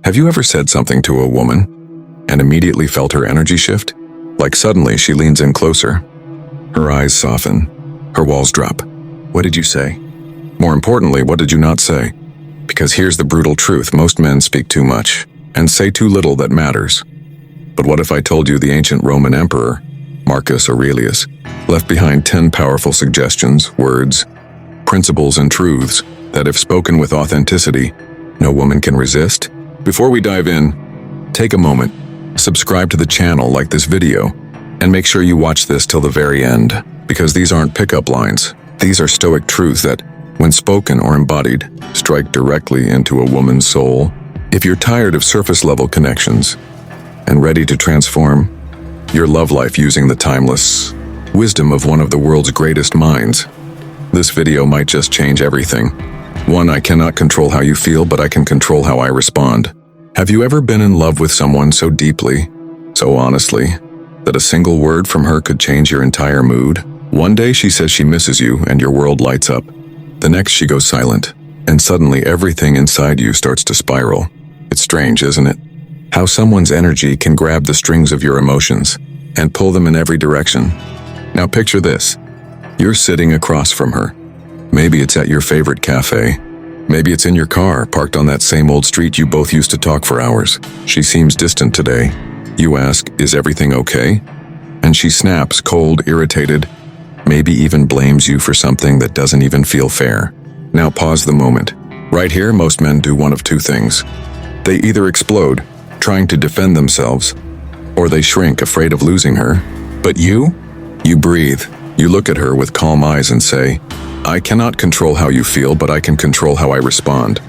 Have you ever said something to a woman and immediately felt her energy shift? Like suddenly she leans in closer. Her eyes soften. Her walls drop. What did you say? More importantly, what did you not say? Because here's the brutal truth: most men speak too much and say too little that matters. But what if I told you the ancient Roman emperor, Marcus Aurelius, left behind 10 powerful suggestions, words, principles, and truths that, if spoken with authenticity, no woman can resist? Before we dive in, take a moment, subscribe to the channel, like this video, and make sure you watch this till the very end, because these aren't pickup lines. These are Stoic truths that, when spoken or embodied, strike directly into a woman's soul. If you're tired of surface-level connections and ready to transform your love life using the timeless wisdom of one of the world's greatest minds, this video might just change everything. 1. I cannot control how you feel, but I can control how I respond. Have you ever been in love with someone so deeply, so honestly, that a single word from her could change your entire mood? One day she says she misses you and your world lights up. The next she goes silent, and suddenly everything inside you starts to spiral. It's strange, isn't it? How someone's energy can grab the strings of your emotions and pull them in every direction. Now picture this. You're sitting across from her. Maybe it's at your favorite cafe. Maybe it's in your car, parked on that same old street you both used to talk for hours. She seems distant today. You ask, is everything okay? And she snaps, cold, irritated, maybe even blames you for something that doesn't even feel fair. Now pause the moment. Right here, most men do one of two things. They either explode, trying to defend themselves, or they shrink, afraid of losing her. But you breathe. You look at her with calm eyes and say, I cannot control how you feel, but I can control how I respond.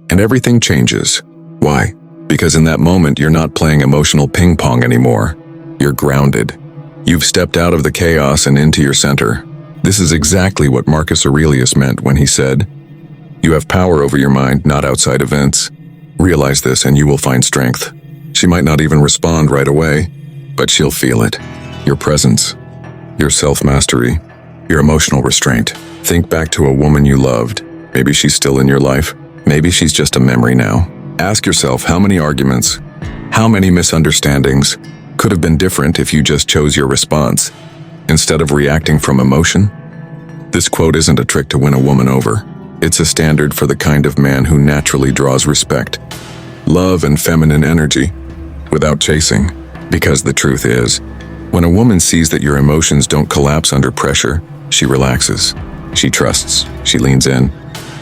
And everything changes. Why? Because in that moment, you're not playing emotional ping pong anymore. You're grounded. You've stepped out of the chaos and into your center. This is exactly what Marcus Aurelius meant when he said, you have power over your mind, not outside events. Realize this and you will find strength. She might not even respond right away, but she'll feel it. Your presence, your self-mastery, your emotional restraint. Think back to a woman you loved. Maybe she's still in your life. Maybe she's just a memory now. Ask yourself how many arguments, how many misunderstandings could have been different if you just chose your response instead of reacting from emotion? This quote isn't a trick to win a woman over. It's a standard for the kind of man who naturally draws respect, love, and feminine energy without chasing. Because the truth is, when a woman sees that your emotions don't collapse under pressure, she relaxes, she trusts, she leans in,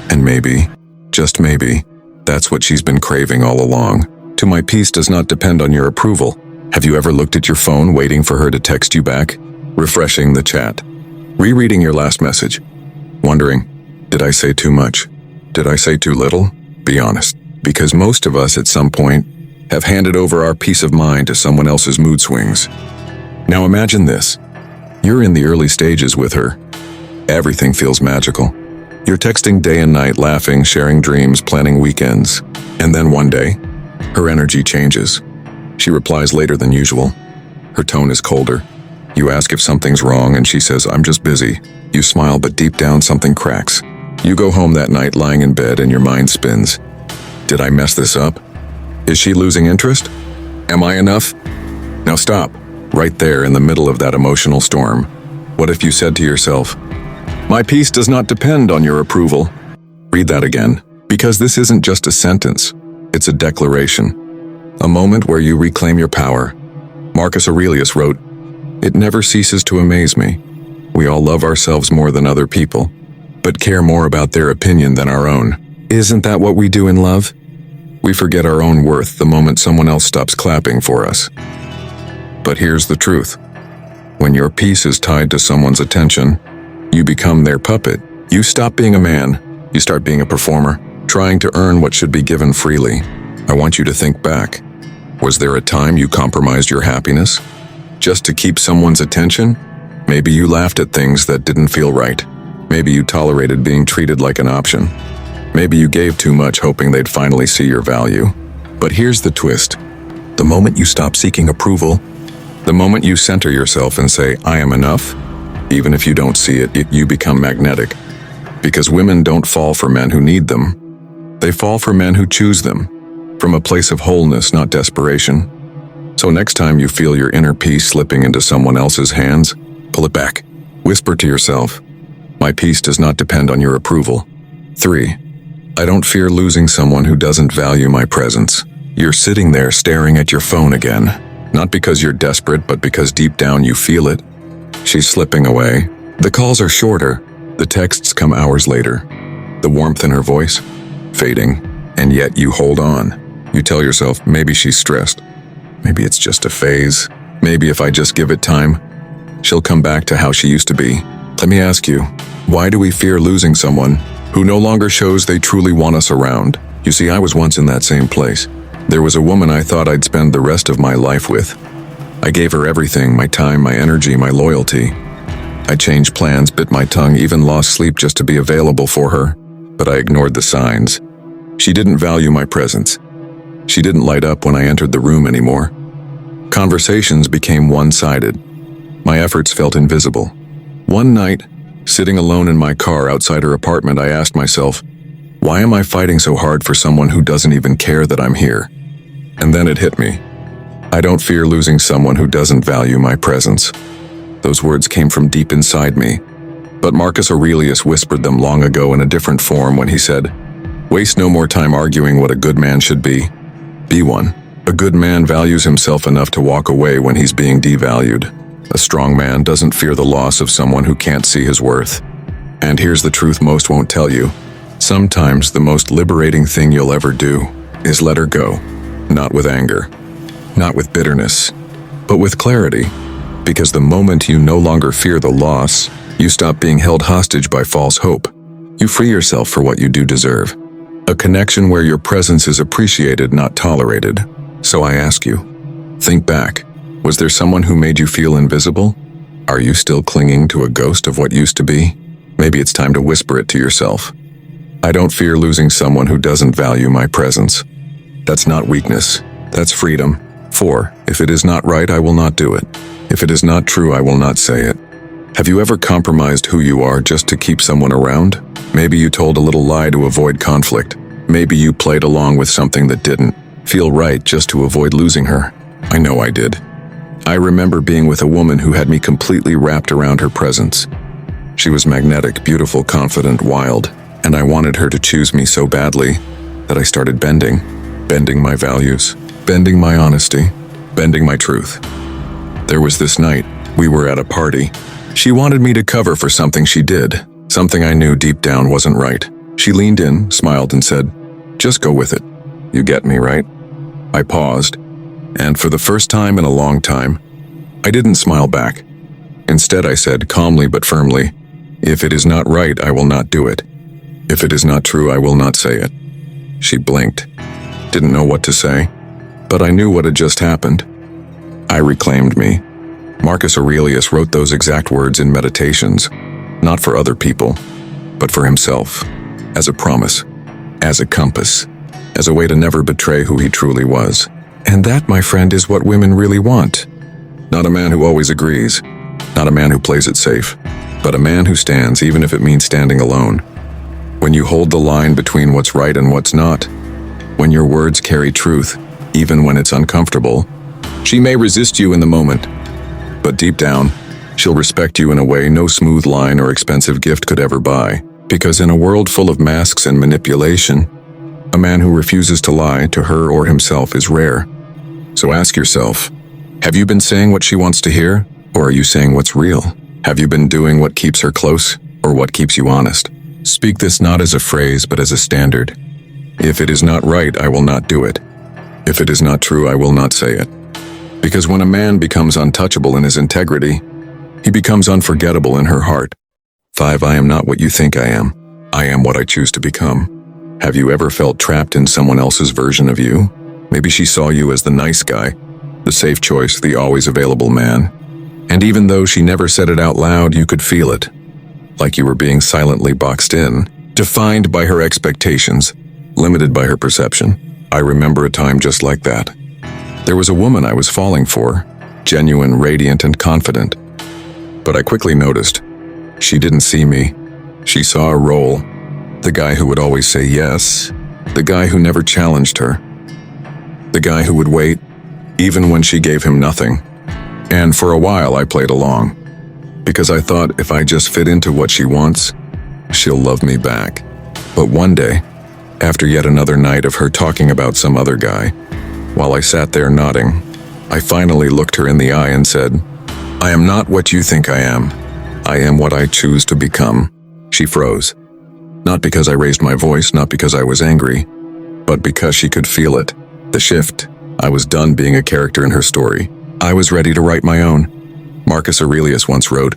and maybe, just maybe, that's what she's been craving all along. To my peace does not depend on your approval. Have you ever looked at your phone waiting for her to text you back? Refreshing the chat, rereading your last message, wondering, did I say too much? Did I say too little? Be honest, because most of us at some point have handed over our peace of mind to someone else's mood swings. Now imagine this. You're in the early stages with her. Everything feels magical. You're texting day and night, laughing, sharing dreams, planning weekends. And then one day, her energy changes. She replies later than usual. Her tone is colder. You ask if something's wrong and she says, I'm just busy. You smile, but deep down something cracks. You go home that night, lying in bed, and your mind spins. Did I mess this up? Is she losing interest? Am I enough? Now stop. Right there in the middle of that emotional storm. What if you said to yourself, my peace does not depend on your approval? Read that again, because this isn't just a sentence, it's a declaration. A moment where you reclaim your power. Marcus Aurelius wrote, it never ceases to amaze me. We all love ourselves more than other people, but care more about their opinion than our own. Isn't that what we do in love? We forget our own worth the moment someone else stops clapping for us. But here's the truth. When your peace is tied to someone's attention, you become their puppet. You stop being a man, you start being a performer, trying to earn what should be given freely. I want you to think back. Was there a time you compromised your happiness just to keep someone's attention? Maybe you laughed at things that didn't feel right. Maybe you tolerated being treated like an option. Maybe you gave too much, hoping they'd finally see your value. But here's the twist. The moment you stop seeking approval, the moment you center yourself and say, I am enough, even if you don't see it, you become magnetic. Because women don't fall for men who need them. They fall for men who choose them. from a place of wholeness, not desperation. So next time you feel your inner peace slipping into someone else's hands, pull it back. Whisper to yourself, my peace does not depend on your approval. 3. I don't fear losing someone who doesn't value my presence. You're sitting there staring at your phone again, not because you're desperate, but because deep down you feel it. She's slipping away. The calls are shorter. The texts come hours later. The warmth in her voice, fading, and yet you hold on. You tell yourself, maybe she's stressed. Maybe it's just a phase. Maybe if I just give it time, she'll come back to how she used to be. Let me ask you, why do we fear losing someone who no longer shows they truly want us around? You see, I was once in that same place. There was a woman I thought I'd spend the rest of my life with. I gave her everything, my time, my energy, my loyalty. I changed plans, bit my tongue, even lost sleep just to be available for her. But I ignored the signs. She didn't value my presence. She didn't light up when I entered the room anymore. Conversations became one-sided. My efforts felt invisible. One night, sitting alone in my car outside her apartment, I asked myself, why am I fighting so hard for someone who doesn't even care that I'm here? And then it hit me. I don't fear losing someone who doesn't value my presence. Those words came from deep inside me. But Marcus Aurelius whispered them long ago in a different form when he said, waste no more time arguing what a good man should be. Be one. A good man values himself enough to walk away when he's being devalued. A strong man doesn't fear the loss of someone who can't see his worth. And here's the truth most won't tell you. Sometimes the most liberating thing you'll ever do is let her go. Not with anger, not with bitterness, but with clarity. Because the moment you no longer fear the loss, you stop being held hostage by false hope. You free yourself for what you do deserve. A connection where your presence is appreciated, not tolerated. So I ask you, think back. Was there someone who made you feel invisible? Are you still clinging to a ghost of what used to be? Maybe it's time to whisper it to yourself. I don't fear losing someone who doesn't value my presence. That's not weakness. That's freedom. 4. If it is not right, I will not do it. If it is not true, I will not say it. Have you ever compromised who you are just to keep someone around? Maybe you told a little lie to avoid conflict. Maybe you played along with something that didn't feel right just to avoid losing her. I know I did. I remember being with a woman who had me completely wrapped around her presence. She was magnetic, beautiful, confident, wild, and I wanted her to choose me so badly that I started bending my values, bending my honesty, bending my truth. There was this night, we were at a party. She wanted me to cover for something she did, something I knew deep down wasn't right. She leaned in, smiled, and said, just go with it. You get me, right? I paused, and for the first time in a long time, I didn't smile back. Instead, I said calmly but firmly, if it is not right, I will not do it. If it is not true, I will not say it. She blinked, didn't know what to say, but I knew what had just happened. I reclaimed me. Marcus Aurelius wrote those exact words in Meditations, not for other people, but for himself, as a promise, as a compass, as a way to never betray who he truly was. And that, my friend, is what women really want. Not a man who always agrees, not a man who plays it safe, but a man who stands even if it means standing alone. When you hold the line between what's right and what's not, when your words carry truth, even when it's uncomfortable, she may resist you in the moment, but deep down, she'll respect you in a way no smooth line or expensive gift could ever buy. Because in a world full of masks and manipulation, a man who refuses to lie to her or himself is rare. So ask yourself, have you been saying what she wants to hear, or are you saying what's real? Have you been doing what keeps her close, or what keeps you honest? Speak this not as a phrase, but as a standard. If it is not right, I will not do it. If it is not true, I will not say it. Because when a man becomes untouchable in his integrity, he becomes unforgettable in her heart. 5. I am not what you think I am. I am what I choose to become. Have you ever felt trapped in someone else's version of you? Maybe she saw you as the nice guy, the safe choice, the always available man. And even though she never said it out loud, you could feel it. Like you were being silently boxed in, defined by her expectations, limited by her perception. I remember a time just like that. There was a woman I was falling for, genuine, radiant, and confident. But I quickly noticed, she didn't see me. She saw a role, the guy who would always say yes, the guy who never challenged her. The guy who would wait, even when she gave him nothing. And for a while I played along, because I thought if I just fit into what she wants, she'll love me back. But one day, after yet another night of her talking about some other guy, while I sat there nodding, I finally looked her in the eye and said, "I am not what you think I am. I am what I choose to become." She froze. Not because I raised my voice, not because I was angry, but because she could feel it. The shift. I was done being a character in her story. I was ready to write my own. Marcus Aurelius once wrote,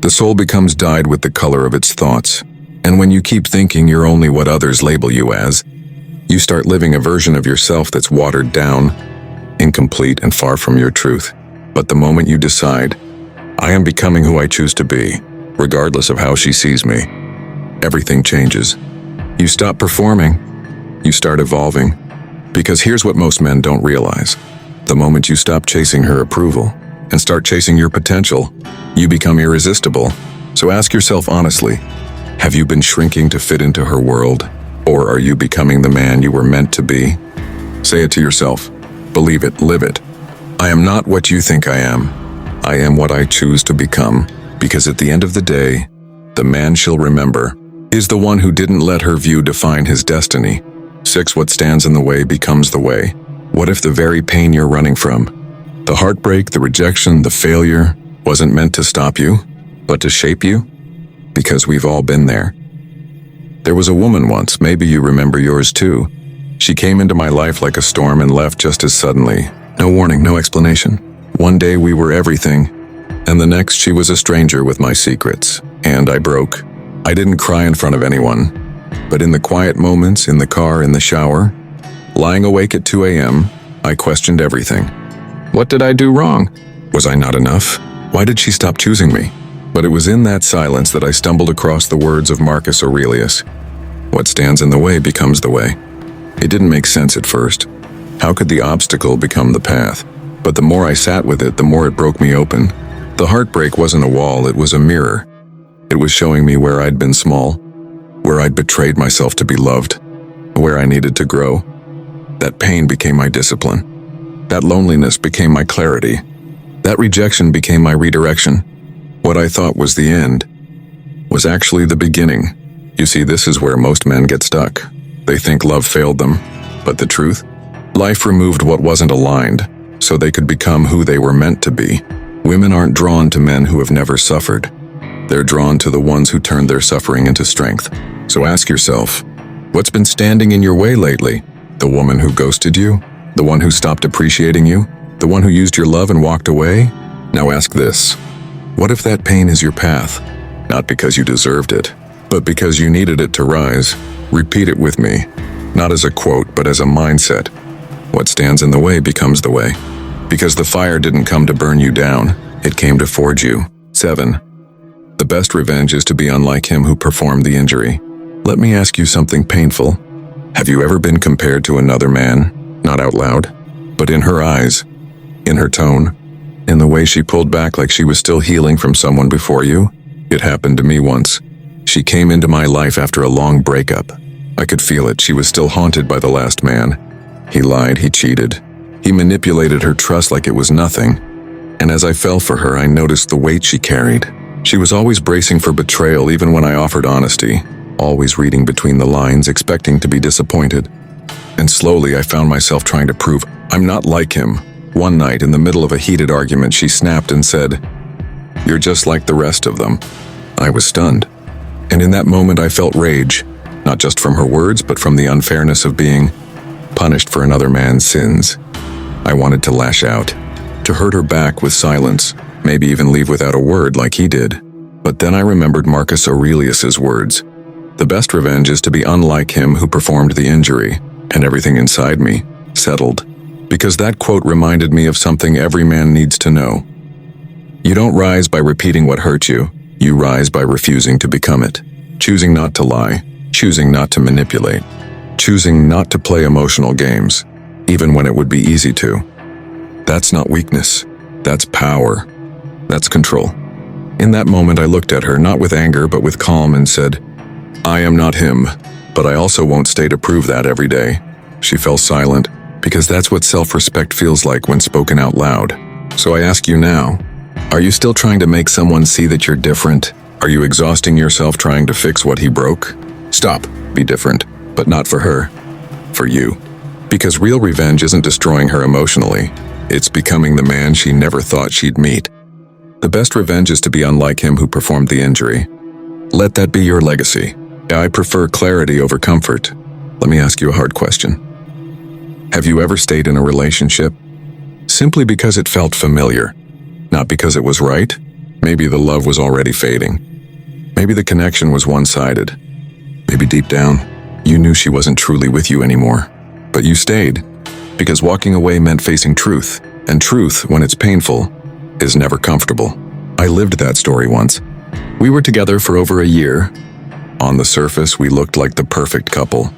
"The soul becomes dyed with the color of its thoughts, and when you keep thinking you're only what others label you as, you start living a version of yourself that's watered down, incomplete, and far from your truth. But the moment you decide, I am becoming who I choose to be, regardless of how she sees me, everything changes. You stop performing, you start evolving. Because here's what most men don't realize. The moment you stop chasing her approval and start chasing your potential, you become irresistible. So ask yourself honestly, have you been shrinking to fit into her world? Or are you becoming the man you were meant to be? Say it to yourself. Believe it, live it. I am not what you think I am. I am what I choose to become. Because at the end of the day, the man she'll remember is the one who didn't let her view define his destiny. 6. What stands in the way becomes the way. What if the very pain you're running from, the heartbreak, the rejection, the failure, wasn't meant to stop you, but to shape you? Because we've all been there. There was a woman once, maybe you remember yours too. She came into my life like a storm and left just as suddenly. No warning, no explanation. One day we were everything, and the next she was a stranger with my secrets. And I broke. I didn't cry in front of anyone, but in the quiet moments, in the car, in the shower, lying awake at 2 a.m., I questioned everything. What did I do wrong? Was I not enough? Why did she stop choosing me? But it was in that silence that I stumbled across the words of Marcus Aurelius. What stands in the way becomes the way. It didn't make sense at first. How could the obstacle become the path? But the more I sat with it, the more it broke me open. The heartbreak wasn't a wall, it was a mirror. It was showing me where I'd been small, where I'd betrayed myself to be loved, where I needed to grow. That pain became my discipline. That loneliness became my clarity. That rejection became my redirection. What I thought was the end was actually the beginning. You see, this is where most men get stuck. They think love failed them, but the truth? Life removed what wasn't aligned, so they could become who they were meant to be. Women aren't drawn to men who have never suffered. They're drawn to the ones who turned their suffering into strength. So ask yourself, what's been standing in your way lately? The woman who ghosted you? The one who stopped appreciating you? The one who used your love and walked away? Now ask this. What if that pain is your path? Not because you deserved it, but because you needed it to rise. Repeat it with me, not as a quote, but as a mindset. What stands in the way becomes the way. Because the fire didn't come to burn you down, it came to forge you. 7. The best revenge is to be unlike him who performed the injury. Let me ask you something painful. Have you ever been compared to another man? Not out loud, but in her eyes, in her tone, in the way she pulled back like she was still healing from someone before you? It happened to me once. She came into my life after a long breakup. I could feel it. She was still haunted by the last man. He lied, he cheated. He manipulated her trust like it was nothing. And as I fell for her, I noticed the weight she carried. She was always bracing for betrayal even when I offered honesty, always reading between the lines, expecting to be disappointed. And slowly I found myself trying to prove I'm not like him. One night, in the middle of a heated argument, she snapped and said, "You're just like the rest of them." I was stunned. And in that moment I felt rage, not just from her words, but from the unfairness of being punished for another man's sins. I wanted to lash out, to hurt her back with silence, maybe even leave without a word like he did. But then I remembered Marcus Aurelius's words. The best revenge is to be unlike him who performed the injury, and everything inside me settled. Because that quote reminded me of something every man needs to know. You don't rise by repeating what hurt you. You rise by refusing to become it. Choosing not to lie. Choosing not to manipulate. Choosing not to play emotional games, even when it would be easy to. That's not weakness. That's power. That's control. In that moment I looked at her, not with anger, but with calm, and said, "I am not him, but I also won't stay to prove that every day." She fell silent, because that's what self-respect feels like when spoken out loud. So I ask you now, are you still trying to make someone see that you're different? Are you exhausting yourself trying to fix what he broke? Stop. Be different, but not for her. For you. Because real revenge isn't destroying her emotionally. It's becoming the man she never thought she'd meet. The best revenge is to be unlike him who performed the injury. Let that be your legacy. I prefer clarity over comfort. Let me ask you a hard question. Have you ever stayed in a relationship simply because it felt familiar? Not because it was right? Maybe the love was already fading. Maybe the connection was one-sided. Maybe deep down, you knew she wasn't truly with you anymore. But you stayed, because walking away meant facing truth, and truth, when it's painful, is never comfortable. I lived that story once. We were together for over a year. On the surface, we looked like the perfect couple.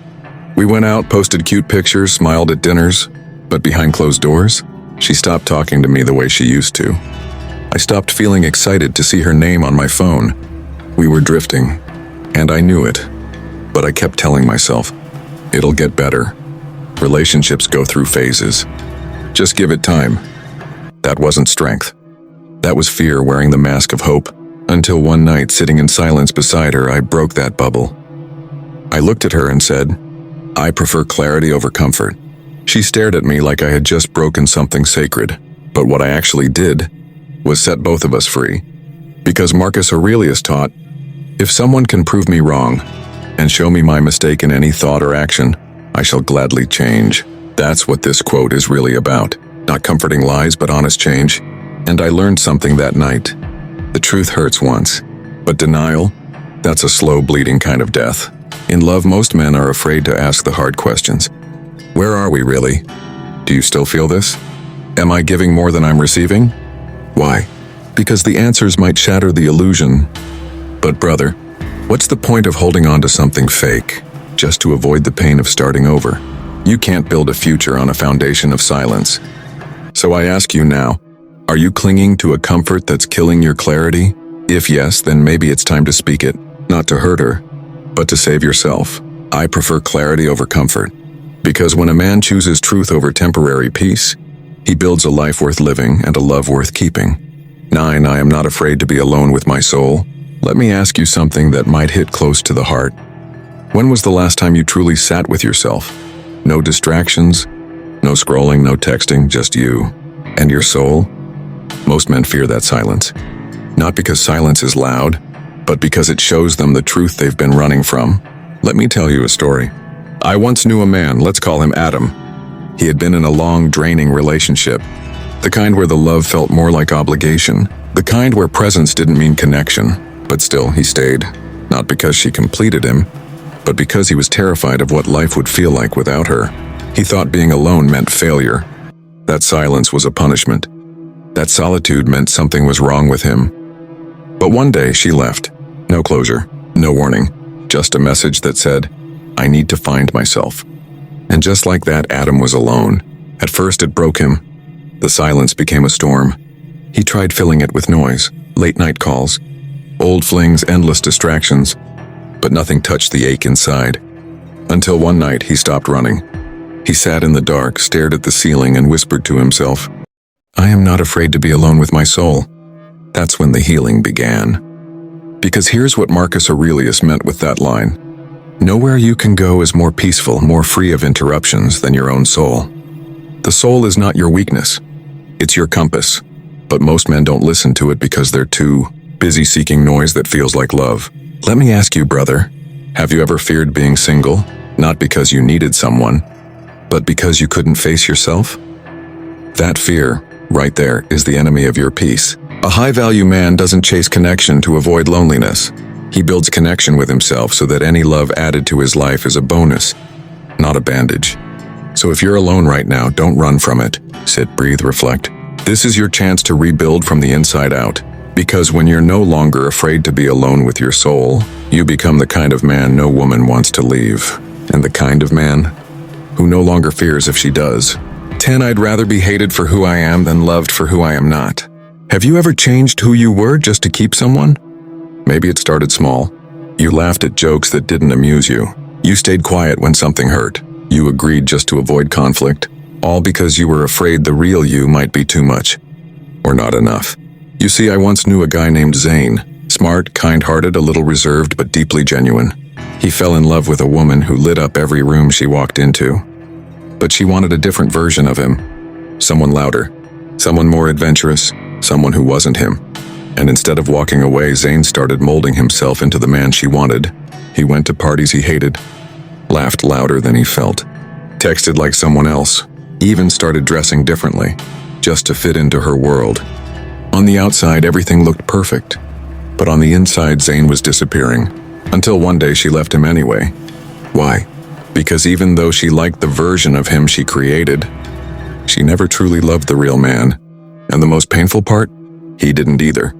We went out, posted cute pictures, smiled at dinners, but behind closed doors, she stopped talking to me the way she used to. I stopped feeling excited to see her name on my phone. We were drifting, and I knew it. But I kept telling myself, it'll get better. Relationships go through phases. Just give it time. That wasn't strength. That was fear wearing the mask of hope. Until one night, sitting in silence beside her, I broke that bubble. I looked at her and said, I prefer clarity over comfort. She stared at me like I had just broken something sacred. But what I actually did was set both of us free. Because Marcus Aurelius taught, if someone can prove me wrong and show me my mistake in any thought or action, I shall gladly change. That's what this quote is really about. Not comforting lies, but honest change. And I learned something that night. The truth hurts once, but denial, that's a slow bleeding kind of death. In love, most men are afraid to ask the hard questions. Where are we really? Do you still feel this? Am I giving more than I'm receiving? Why? Because the answers might shatter the illusion. But brother, what's the point of holding on to something fake, just to avoid the pain of starting over? You can't build a future on a foundation of silence. So I ask you now, are you clinging to a comfort that's killing your clarity? If yes, then maybe it's time to speak it, not to hurt her, but to save yourself. I prefer clarity over comfort, because when a man chooses truth over temporary peace, he builds a life worth living and a love worth keeping. 9. I am not afraid to be alone with my soul. Let me ask you something that might hit close to the heart. When was the last time you truly sat with yourself? No distractions, no scrolling, no texting, just you and your soul? Most men fear that silence. Not because silence is loud, but because it shows them the truth they've been running from. Let me tell you a story. I once knew a man, let's call him Adam. He had been in a long, draining relationship. The kind where the love felt more like obligation. The kind where presence didn't mean connection. But still, he stayed. Not because she completed him, but because he was terrified of what life would feel like without her. He thought being alone meant failure. That silence was a punishment. That solitude meant something was wrong with him. But one day she left. No closure, no warning, just a message that said, I need to find myself. And just like that, Adam was alone. At first it broke him. The silence became a storm. He tried filling it with noise, late night calls, old flings, endless distractions, but nothing touched the ache inside. Until one night he stopped running. He sat in the dark, stared at the ceiling, and whispered to himself, I am not afraid to be alone with my soul. That's when the healing began. Because here's what Marcus Aurelius meant with that line. Nowhere you can go is more peaceful, more free of interruptions than your own soul. The soul is not your weakness. It's your compass. But most men don't listen to it because they're too busy seeking noise that feels like love. Let me ask you, brother, have you ever feared being single? Not because you needed someone, but because you couldn't face yourself? That fear, right there, is the enemy of your peace. A high-value man doesn't chase connection to avoid loneliness. He builds connection with himself so that any love added to his life is a bonus, not a bandage. So if you're alone right now, don't run from it. Sit, breathe, reflect. This is your chance to rebuild from the inside out. Because when you're no longer afraid to be alone with your soul, you become the kind of man no woman wants to leave. And the kind of man who no longer fears if she does. 10. I'd rather be hated for who I am than loved for who I am not. Have you ever changed who you were just to keep someone? Maybe it started small. You laughed at jokes that didn't amuse you. You stayed quiet when something hurt. You agreed just to avoid conflict. All because you were afraid the real you might be too much. Or not enough. You see, I once knew a guy named Zane. Smart, kind-hearted, a little reserved, but deeply genuine. He fell in love with a woman who lit up every room she walked into. But she wanted a different version of him. Someone louder. Someone more adventurous. Someone who wasn't him. And instead of walking away, Zane started molding himself into the man she wanted. He went to parties he hated. Laughed louder than he felt. Texted like someone else. Even started dressing differently. Just to fit into her world. On the outside, everything looked perfect. But on the inside, Zane was disappearing. Until one day she left him anyway. Why? Because even though she liked the version of him she created, she never truly loved the real man. And the most painful part? He didn't either.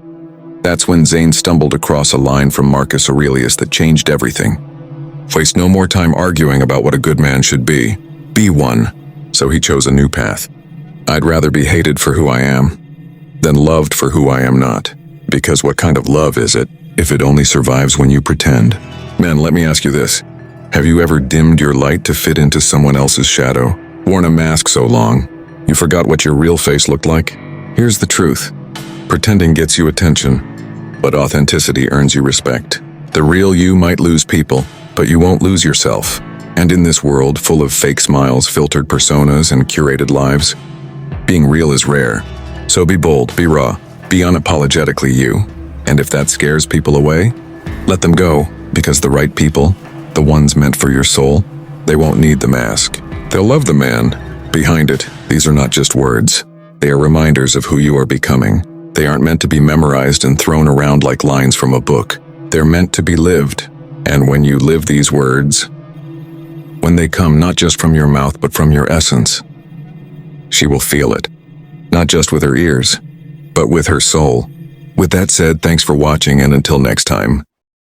That's when Zane stumbled across a line from Marcus Aurelius that changed everything. Waste no more time arguing about what a good man should be. Be one. So he chose a new path. I'd rather be hated for who I am than loved for who I am not. Because what kind of love is it if it only survives when you pretend? Man, let me ask you this. Have you ever dimmed your light to fit into someone else's shadow? Worn a mask so long, you forgot what your real face looked like? Here's the truth. Pretending gets you attention, but authenticity earns you respect. The real you might lose people, but you won't lose yourself. And in this world full of fake smiles, filtered personas, and curated lives, being real is rare. So be bold, be raw, be unapologetically you. And if that scares people away, let them go, because the right people, the ones meant for your soul, they won't need the mask. They'll love the man behind it. These are not just words. They are reminders of who you are becoming. They aren't meant to be memorized and thrown around like lines from a book. They're meant to be lived. And when you live these words, when they come not just from your mouth but from your essence, she will feel it. Not just with her ears, but with her soul. With that said, thanks for watching, and until next time.